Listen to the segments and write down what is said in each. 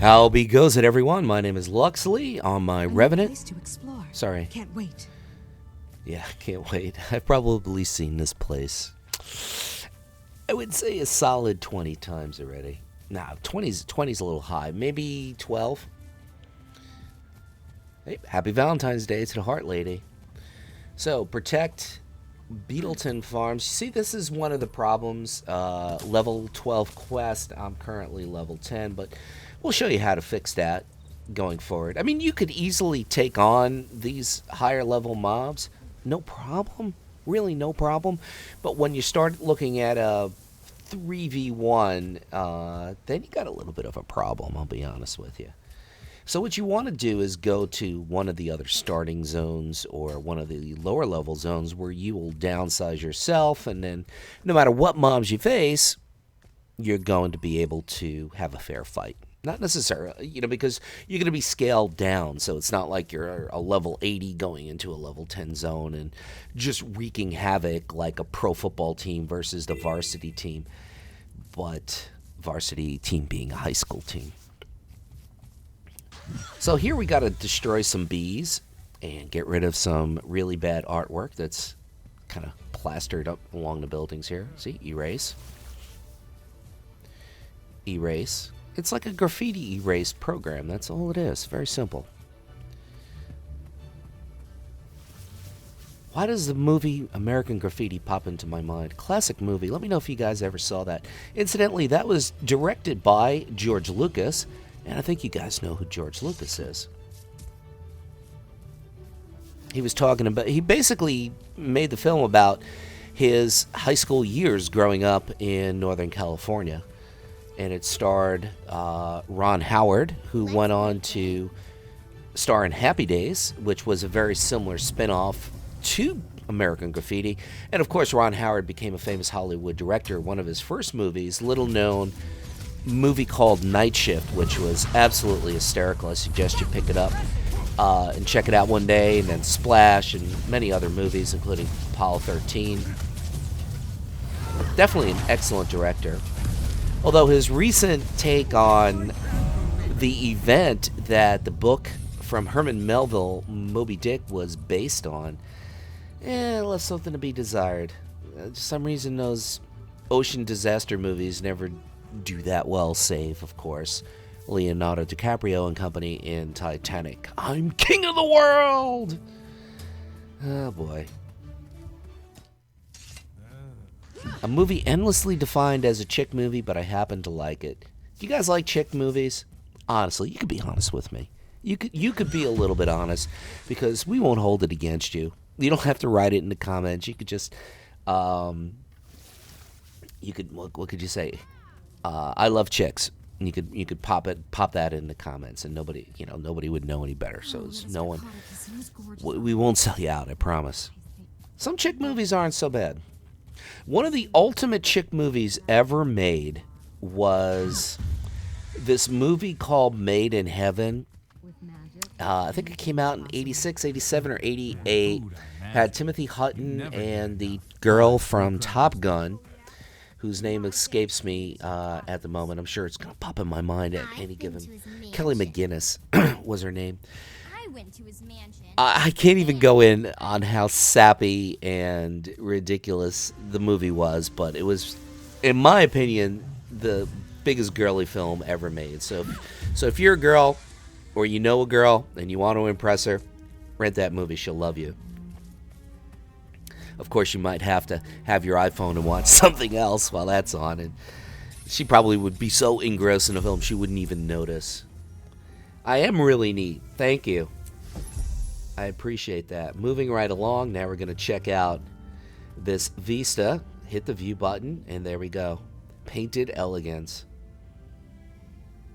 Howdy goes it, everyone. My name is Luxeley on my Revenant. Place to explore. Sorry. Can't wait. Yeah, can't wait. I've probably seen this place, I would say, a solid 20 times already. Nah, 20's a little high. Maybe 12. Hey, happy Valentine's Day to the Heart Lady. So, protect Beetleton Farms. You see, this is one of the problems. Level 12 quest. I'm currently level 10, but we'll show you how to fix that going forward. I mean, you could easily take on these higher level mobs. No problem. Really no problem. But when you start looking at a 3v1, then you got a little bit of a problem, I'll be honest with you. So what you want to do is go to one of the other starting zones or one of the lower level zones where you will downsize yourself, and then no matter what mobs you face, you're going to be able to have a fair fight. Not necessarily, because you're going to be scaled down, so it's not like you're a level 80 going into a level 10 zone and just wreaking havoc like a pro football team versus the varsity team, but varsity team being a high school team. So here we got to destroy some bees and get rid of some really bad artwork that's kind of plastered up along the buildings here. See, erase. Erase. It's like a graffiti erase program. That's all it is. Very simple. Why does the movie American Graffiti pop into my mind? Classic movie. Let me know if you guys ever saw that. Incidentally, that was directed by George Lucas, and I think you guys know who George Lucas is. He basically made the film about his high school years growing up in Northern California. And it starred Ron Howard, who went on to star in Happy Days, which was a very similar spin-off to American Graffiti. And, of course, Ron Howard became a famous Hollywood director. One of his first movies, little-known movie called Night Shift, which was absolutely hysterical. I suggest you pick it up and check it out one day. And then Splash and many other movies, including Apollo 13. Definitely an excellent director. Although his recent take on the event that the book from Herman Melville, Moby Dick, was based on, left something to be desired. For some reason, those ocean disaster movies never do that well, save, of course, Leonardo DiCaprio and company in Titanic. I'm king of the world! Oh, boy. A movie endlessly defined as a chick movie, but I happen to like it. Do you guys like chick movies? Honestly, you could be honest with me. You could be a little bit honest, because we won't hold it against you. You don't have to write it in the comments. You could just, what could you say? I love chicks. And you could pop that in the comments, and nobody would know any better. So it's no one. We won't sell you out, I promise. Some chick movies aren't so bad. One of the ultimate chick movies ever made was this movie called Made in Heaven. I think it came out in 86, 87, or 88. Had Timothy Hutton and the girl from Top Gun, whose name escapes me at the moment. I'm sure it's going to pop in my mind at any given. Kelly McGinnis was her name. Went to his mansion. I can't even go in on how sappy and ridiculous the movie was, but it was, in my opinion, the biggest girly film ever made. So if you're a girl, or you know a girl, and you want to impress her, rent that movie. She'll love you. Of course, you might have to have your iPhone and watch something else while that's on, and she probably would be so engrossed in the film she wouldn't even notice. I am really neat. Thank you. I appreciate that. Moving right along, now we're going to check out this vista. Hit the view button, and there we go. Painted elegance.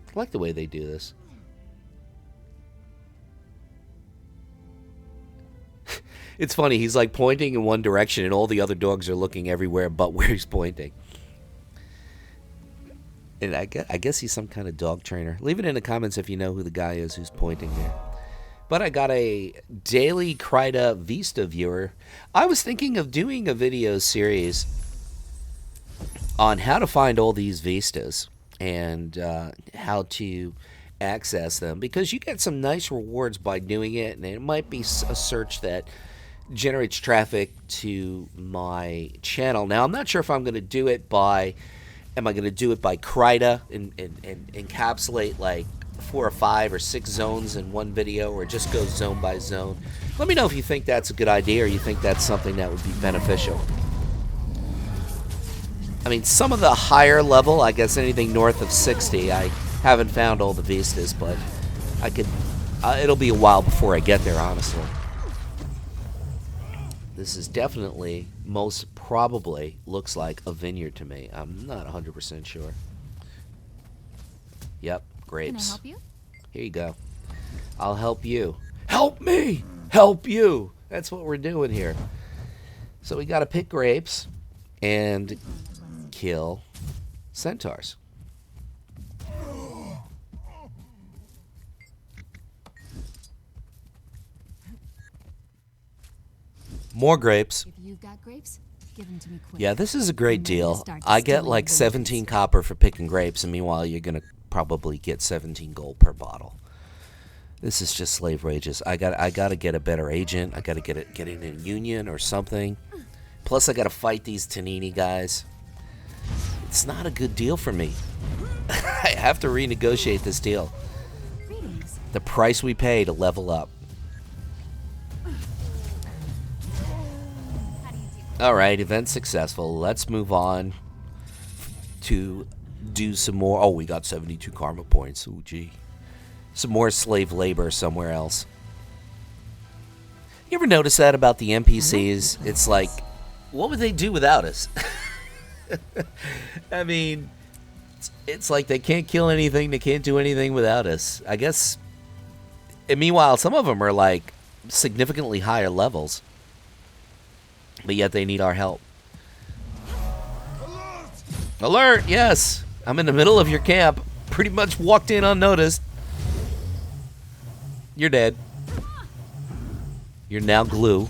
I like the way they do this. It's funny, he's like pointing in one direction, and all the other dogs are looking everywhere but where he's pointing. And I guess he's some kind of dog trainer. Leave it in the comments if you know who the guy is who's pointing there. But I got a daily Krita Vista viewer. I was thinking of doing a video series on how to find all these vistas and how to access them, because you get some nice rewards by doing it, and it might be a search that generates traffic to my channel. Now, I'm not sure if I'm going to do it by, am I going to do it by Krita and encapsulate like 4 or 5 or 6 zones in one video, or just go zone by zone? Let me know if you think that's a good idea, or you think that's something that would be beneficial. I mean, some of the higher level, I guess anything north of 60, I haven't found all the vistas, but I could, it'll be a while before I get there, honestly. This is definitely, most probably, looks like a vineyard to me. I'm not 100% sure. Yep, grapes. Can I help you? Here you go. I'll help you. Help me! Help you! That's what we're doing here. So we gotta pick grapes and kill centaurs. More grapes. If you've got grapes, give them to me quick. Yeah, this is a great And then we'll deal. start I get distilling like the 17 copper for picking grapes, and meanwhile you're gonna probably get 17 gold per bottle. This is just slave wages. I gotta get a better agent. I gotta get in a union or something. Plus I gotta fight these Tanini guys. It's not a good deal for me. I have to renegotiate this deal. Greetings. The price we pay to level up. How do you do? Alright, event successful. Let's move on to do some more. Oh, we got 72 karma points. Oh, gee. Some more slave labor somewhere else. You ever notice that about the NPCs? It's like, what would they do without us? I mean, it's like they can't kill anything, they can't do anything without us. I guess. And meanwhile, some of them are like significantly higher levels, but yet they need our help. Alert! Yes! I'm in the middle of your camp. Pretty much walked in unnoticed. You're dead. You're now glue.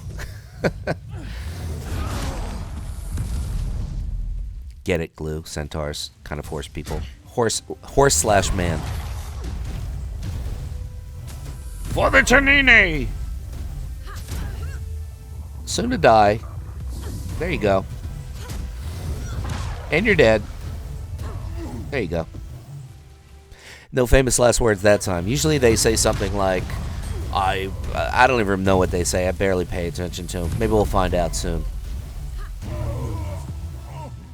Get it, glue. Centaurs. Kind of horse people. Horse slash man. For the Tanini! Soon to die. There you go. And you're dead. There you go. No famous last words that time. Usually they say something like, I don't even know what they say. I barely pay attention to them. Maybe we'll find out soon.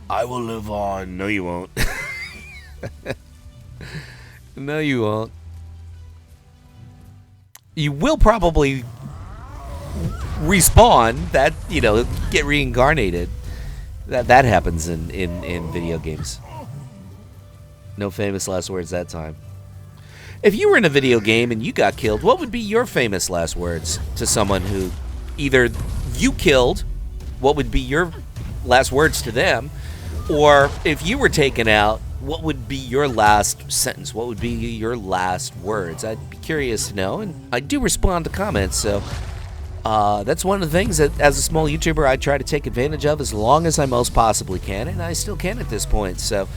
I will live on. No, you won't. No, you won't. You will probably respawn. That, you know, get reincarnated. That happens in video games. No famous last words that time. If you were in a video game and you got killed, what would be your famous last words to someone who either you killed? What would be your last words to them? Or if you were taken out, what would be your last sentence? What would be your last words? I'd be curious to know, and I do respond to comments, so that's one of the things that, as a small YouTuber, I try to take advantage of as long as I most possibly can, and I still can at this point. So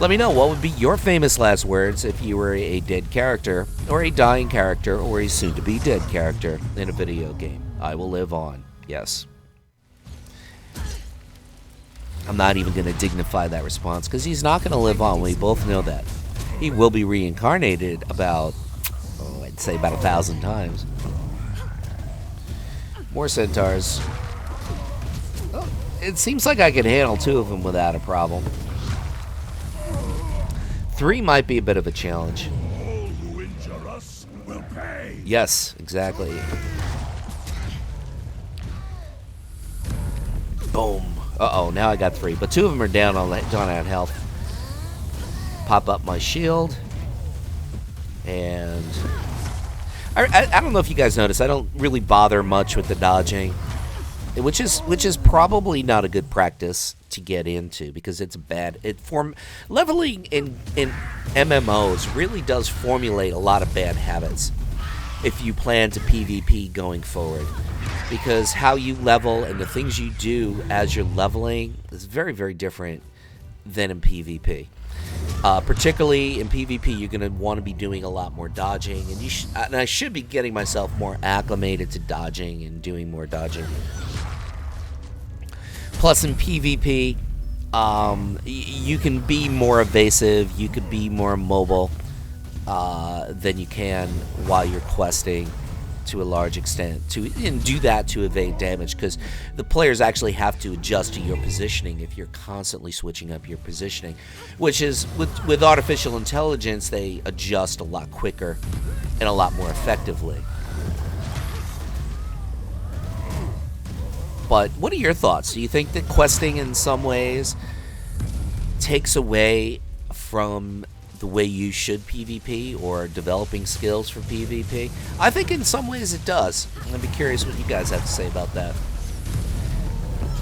let me know, what would be your famous last words if you were a dead character, or a dying character, or a soon-to-be dead character in a video game? I will live on. Yes. I'm not even going to dignify that response, because he's not going to live on. We both know that. He will be reincarnated about, I'd say about 1,000 times. More centaurs. Oh, it seems like I could handle 2 of them without a problem. 3 might be a bit of a challenge. All who injure us will pay. Yes, exactly. Boom. Uh-oh, now I got 3. But 2 of them are down on health. Pop up my shield. And I don't know if you guys noticed, I don't really bother much with the dodging. Which is probably not a good practice to get into, because it's bad. Leveling in MMOs really does formulate a lot of bad habits if you plan to PvP going forward, because how you level and the things you do as you're leveling is very, very different than in PvP. Particularly in PvP, you're going to want to be doing a lot more dodging, and I should be getting myself more acclimated to dodging and doing more dodging. Plus, in PvP, you can be more evasive, you could be more mobile than you can while you're questing to a large extent, and do that to evade damage, because the players actually have to adjust to your positioning if you're constantly switching up your positioning, which is, with artificial intelligence, they adjust a lot quicker and a lot more effectively. But what are your thoughts? Do you think that questing in some ways takes away from the way you should PvP, or developing skills for PvP? I think in some ways it does. I'd be curious what you guys have to say about that.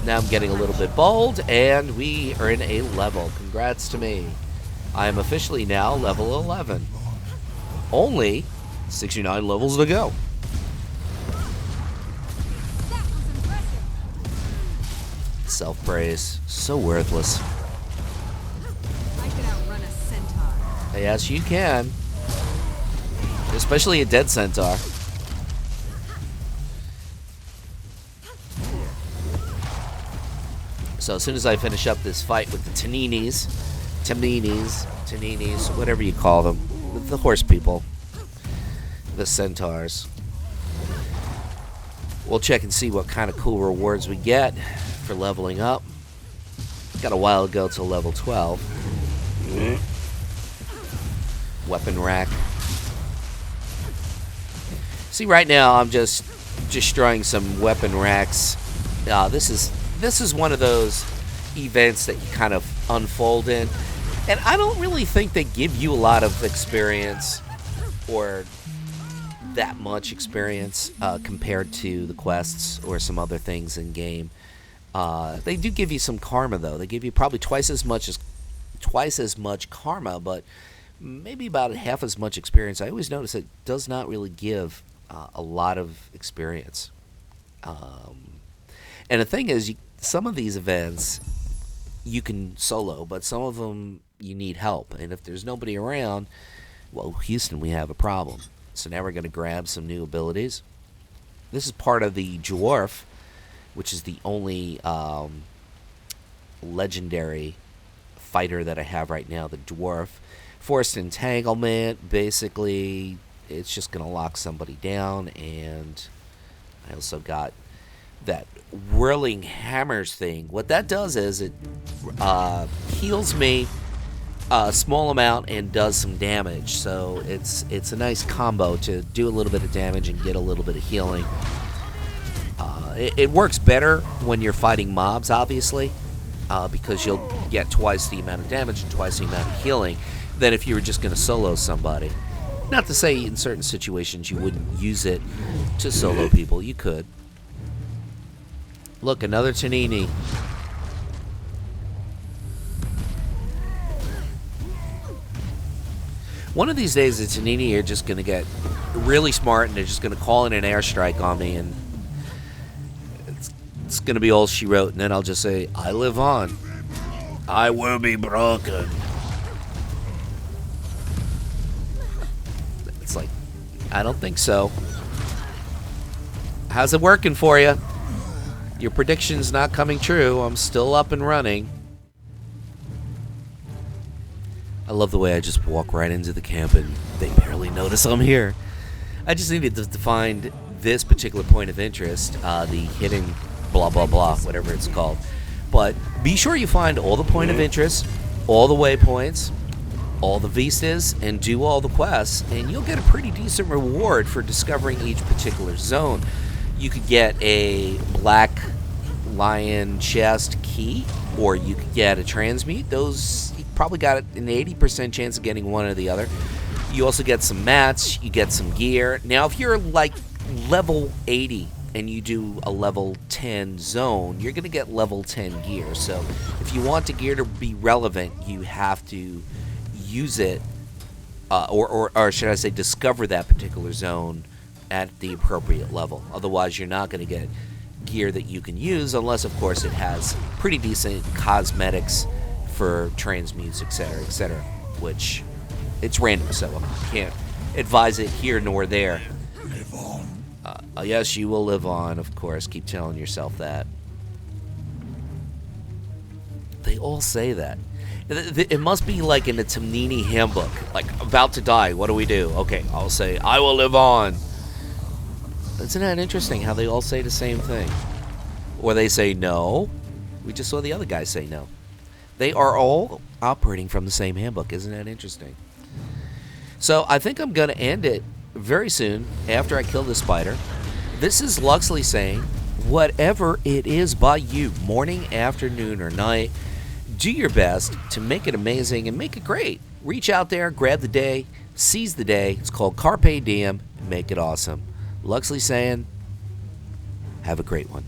Now I'm getting a little bit bold, and we are in a level. Congrats to me. I am officially now level 11. Only 69 levels to go. Self-praise. So worthless. Yes, you can. Especially a dead centaur. So as soon as I finish up this fight with the Taninis, whatever you call them, the horse people, the centaurs, we'll check and see what kind of cool rewards we get for leveling up. Got a while to go till level 12. Weapon rack. See, right now I'm just destroying some weapon racks. This is one of those events that you kind of unfold in, and I don't really think they give you a lot of experience, or that much experience, compared to the quests or some other things in game. They do give you some karma, though. They give you probably twice as much karma, but maybe about half as much experience. I always notice it does not really give a lot of experience. And the thing is, some of these events you can solo, but some of them you need help. And if there's nobody around, well, Houston, we have a problem. So now we're going to grab some new abilities. This is part of the Dwarf, which is the only legendary fighter that I have right now, the Dwarf. Forced entanglement, basically, it's just going to lock somebody down, and I also got that whirling hammers thing. What that does is it heals me a small amount and does some damage, so it's a nice combo to do a little bit of damage and get a little bit of healing. It works better when you're fighting mobs, obviously, because you'll get twice the amount of damage and twice the amount of healing than if you were just going to solo somebody. Not to say in certain situations you wouldn't use it to solo people. You could. Look, another Tanini. One of these days, the Tanini are just going to get really smart, and they're just going to call in an airstrike on me, and it's going to be all she wrote, and then I'll just say, I live on. I will be broken. It's like, I don't think so. How's it working for you? Your prediction's not coming true. I'm still up and running. I love the way I just walk right into the camp and they barely notice I'm here. I just needed to find this particular point of interest, the hidden blah blah blah, whatever it's called. But be sure you find all the point of interest, all the waypoints, all the vistas, and do all the quests, and you'll get a pretty decent reward for discovering each particular zone. You could get a black lion chest key, or you could get a transmute. Those, you probably got an 80% chance of getting one or the other. You also get some mats, you get some gear. Now, if you're like level 80 and you do a level 10 zone, you're going to get level 10 gear. So if you want the gear to be relevant, you have to use it, or should I say discover that particular zone at the appropriate level. Otherwise, you're not going to get gear that you can use, unless, of course, it has pretty decent cosmetics for transmutes, etc., etc. which it's random, so I can't advise it here nor there. Live on. Yes, you will live on, of course. Keep telling yourself that. They all say that. It must be like in the Tamnini handbook. Like, about to die, what do we do? Okay, I'll say, I will live on. Isn't that interesting how they all say the same thing? Or they say no. We just saw the other guy say no. They are all operating from the same handbook. Isn't that interesting? So I think I'm going to end it very soon after I kill this spider. This is Luxeley saying, whatever it is by you, morning, afternoon, or night, do your best to make it amazing and make it great. Reach out there, grab the day, seize the day. It's called Carpe Diem, and make it awesome. Luxeley saying, have a great one.